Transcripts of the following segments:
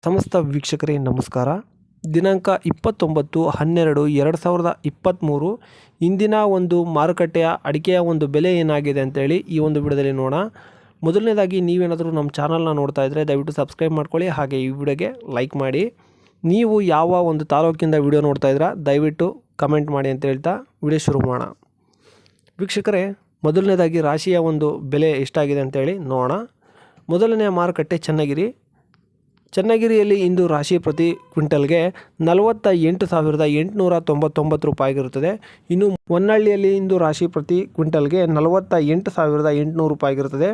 ಸಮಸ್ತ ವೀಕ್ಷಕರೇ ನಮಸ್ಕಾರ. ದಿನಾಂಕ 29/12/2023 ಇಂದಿನ ಒಂದು ಮಾರುಕಟ್ಟೆಯ ಅಡಿಕೆಯ ಒಂದು ಬೆಲೆ ಏನಾಗಿದೆ ಅಂತೇಳಿ ಈ ಒಂದು ವಿಡಿಯೋದಲ್ಲಿ ನೋಡೋಣ. ಮೊದಲನೇದಾಗಿ ನೀವೇನಾದರೂ ನಮ್ಮ ಚಾನಲ್ನ ನೋಡ್ತಾ ಇದ್ದರೆ ದಯವಿಟ್ಟು ಸಬ್ಸ್ಕ್ರೈಬ್ ಮಾಡ್ಕೊಳ್ಳಿ, ಹಾಗೆ ಈ ವಿಡಿಯೋಗೆ ಲೈಕ್ ಮಾಡಿ. ನೀವು ಯಾವ ಒಂದು ತಾಲೂಕಿಂದ ವಿಡಿಯೋ ನೋಡ್ತಾ ಇದ್ದೀರಾ ದಯವಿಟ್ಟು ಕಮೆಂಟ್ ಮಾಡಿ ಅಂತ ಹೇಳ್ತಾ ವಿಡಿಯೋ ಶುರು ಮಾಡೋಣ. ವೀಕ್ಷಕರೇ, ಮೊದಲನೇದಾಗಿ ರಾಶಿಯ ಒಂದು ಬೆಲೆ ಎಷ್ಟಾಗಿದೆ ಅಂತೇಳಿ ನೋಡೋಣ. ಮೊದಲನೆಯ ಮಾರುಕಟ್ಟೆ ಚನ್ನಗಿರಿಯಲ್ಲಿ ಇಂದು ರಾಶಿ ಪ್ರತಿ ಕ್ವಿಂಟಲ್ಗೆ 48,899 ರೂಪಾಯಿಗಿರುತ್ತದೆ. ಇನ್ನು ಹೊನ್ನಳ್ಳಿಯಲ್ಲಿ ಇಂದು ರಾಶಿ ಪ್ರತಿ ಕ್ವಿಂಟಲ್ಗೆ 48,800 ರೂಪಾಯಿಗಿರುತ್ತದೆ.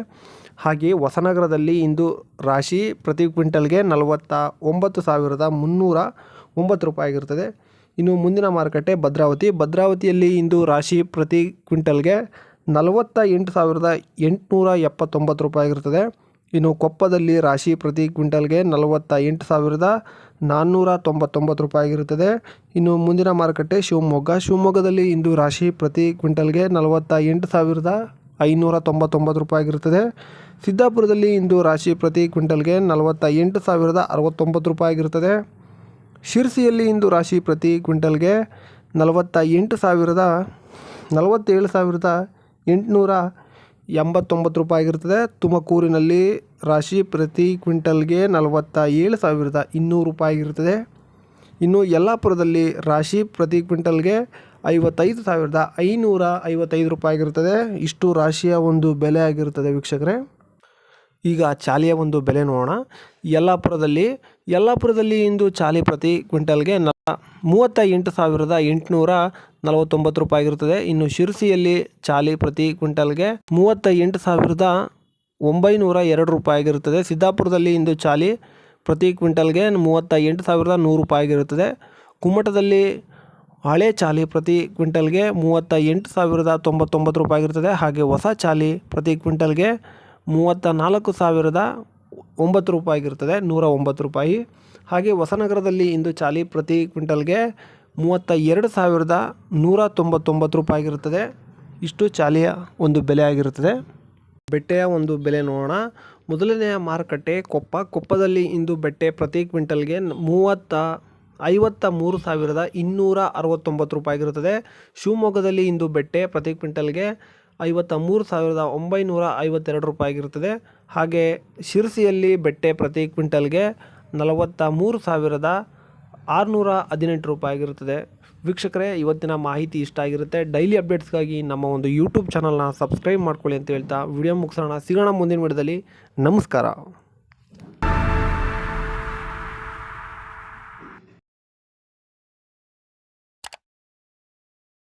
ಹಾಗೆಯೇ ಹೊಸನಗರದಲ್ಲಿ ಇಂದು ರಾಶಿ ಪ್ರತಿ ಕ್ವಿಂಟಲ್ಗೆ 49,309 ರೂಪಾಯಿಗಿರುತ್ತದೆ. ಇನ್ನು ಮುಂದಿನ ಮಾರುಕಟ್ಟೆ ಭದ್ರಾವತಿಯಲ್ಲಿ ಇಂದು ರಾಶಿ ಪ್ರತಿ ಕ್ವಿಂಟಲ್ಗೆ 48,879 ರೂಪಾಯಿಗಿರುತ್ತದೆ. ಇನ್ನು ಕೊಪ್ಪದಲ್ಲಿ ರಾಶಿ ಪ್ರತಿ ಕ್ವಿಂಟಲ್ಗೆ 48,499 ರೂಪಾಯಿಗಿರುತ್ತದೆ. ಇನ್ನು ಮುಂದಿನ ಮಾರುಕಟ್ಟೆ ಶಿವಮೊಗ್ಗದಲ್ಲಿ ಇಂದು ರಾಶಿ ಪ್ರತಿ ಕ್ವಿಂಟಲ್ಗೆ 48,599 ರೂಪಾಯಿಗಿರುತ್ತದೆ. ಸಿದ್ದಾಪುರದಲ್ಲಿ ಇಂದು ರಾಶಿ ಪ್ರತಿ ಕ್ವಿಂಟಲ್ಗೆ 48,069 ರೂಪಾಯಿಗಿರುತ್ತದೆ. ಶಿರಸಿಯಲ್ಲಿ ಇಂದು ರಾಶಿ ಪ್ರತಿ ಕ್ವಿಂಟಲ್ಗೆ 47,889 ರೂಪಾಯಿಗಿರುತ್ತದೆ. ತುಮಕೂರಿನಲ್ಲಿ ರಾಶಿ ಪ್ರತಿ ಕ್ವಿಂಟಲ್ಗೆ 47,200 ರೂಪಾಯಿಗಿರುತ್ತದೆ. ಇನ್ನು ಯಲ್ಲಾಪುರದಲ್ಲಿ ರಾಶಿ ಪ್ರತಿ ಕ್ವಿಂಟಲ್ಗೆ 55,555 ರೂಪಾಯಿಗಿರುತ್ತದೆ. ಇಷ್ಟು ರಾಶಿಯ ಒಂದು ಬೆಲೆ ಆಗಿರುತ್ತದೆ ವೀಕ್ಷಕರೇ. ಈಗ ಚಾಲಿಯ ಒಂದು ಬೆಲೆ ನೋಡೋಣ. ಯಲ್ಲಾಪುರದಲ್ಲಿ ಇಂದು ಚಾಲಿ ಪ್ರತಿ ಕ್ವಿಂಟಲ್ಗೆ 38,849 ರೂಪಾಯಿಗಿರುತ್ತದೆ. ಇನ್ನು ಶಿರಸಿಯಲ್ಲಿ ಚಾಲಿ ಪ್ರತಿ ಕ್ವಿಂಟಲ್ಗೆ 38,902 ರೂಪಾಯಿಗಿರುತ್ತದೆ. ಸಿದ್ದಾಪುರದಲ್ಲಿ ಇಂದು ಚಾಲಿ ಪ್ರತಿ ಕ್ವಿಂಟಲ್ಗೆ 38,100 ರೂಪಾಯಿಗಿರುತ್ತದೆ. ಕುಮಟದಲ್ಲಿ ಹಳೆ ಚಾಲಿ ಪ್ರತಿ ಕ್ವಿಂಟಲ್ಗೆ 38,099 ರೂಪಾಯಿಗಿರುತ್ತದೆ. ಹಾಗೆ ಹೊಸ ಚಾಲಿ ಪ್ರತಿ ಕ್ವಿಂಟಲ್ಗೆ 34,009 ರೂಪಾಯಿಗಿರುತ್ತದೆ, 109 ರೂಪಾಯಿ. ಹಾಗೆ ಹೊಸನಗರದಲ್ಲಿ ಇಂದು ಚಾಲಿ ಪ್ರತಿ ಕ್ವಿಂಟಲ್ಗೆ 32,199 ರೂಪಾಯಿಗಿರುತ್ತದೆ. ಇಷ್ಟು ಚಾಲಿಯ ಒಂದು ಬೆಲೆ ಆಗಿರುತ್ತದೆ. ಬೆಟ್ಟೆಯ ಒಂದು ಬೆಲೆ ನೋಡೋಣ. ಮೊದಲನೆಯ ಮಾರುಕಟ್ಟೆ ಕೊಪ್ಪದಲ್ಲಿ ಇಂದು ಬೆಟ್ಟೆ ಪ್ರತಿ ಕ್ವಿಂಟಲ್ಗೆ 53,269 ರೂಪಾಯಿಗಿರುತ್ತದೆ. ಶಿವಮೊಗ್ಗದಲ್ಲಿ ಇಂದು ಬೆಟ್ಟೆ ಪ್ರತಿ ಕ್ವಿಂಟಲ್ಗೆ 53,952 ರೂಪಾಯಿಗಿರುತ್ತದೆ. ಹಾಗೆ ಶಿರಸಿಯಲ್ಲಿ ಬೆಟ್ಟೆ ಪ್ರತಿ ಕ್ವಿಂಟಲ್ಗೆ 43,618 ರೂಪಾಯಿಗಿರುತ್ತದೆ. ವೀಕ್ಷಕರೇ, ಇವತ್ತಿನ ಮಾಹಿತಿ ಇಷ್ಟ ಆಗಿರುತ್ತೆ. ಡೈಲಿ ಅಪ್ಡೇಟ್ಸ್ಗಾಗಿ ನಮ್ಮ ಒಂದು ಯೂಟ್ಯೂಬ್ ಚಾನಲ್ನ ಸಬ್ಸ್ಕ್ರೈಬ್ ಮಾಡ್ಕೊಳ್ಳಿ ಅಂತ ಹೇಳ್ತಾ ವಿಡಿಯೋ ಮುಗಿಸೋಣ. ಸಿಗೋಣ ಮುಂದಿನ ವಿಡಿಯೋದಲ್ಲಿ. ನಮಸ್ಕಾರ.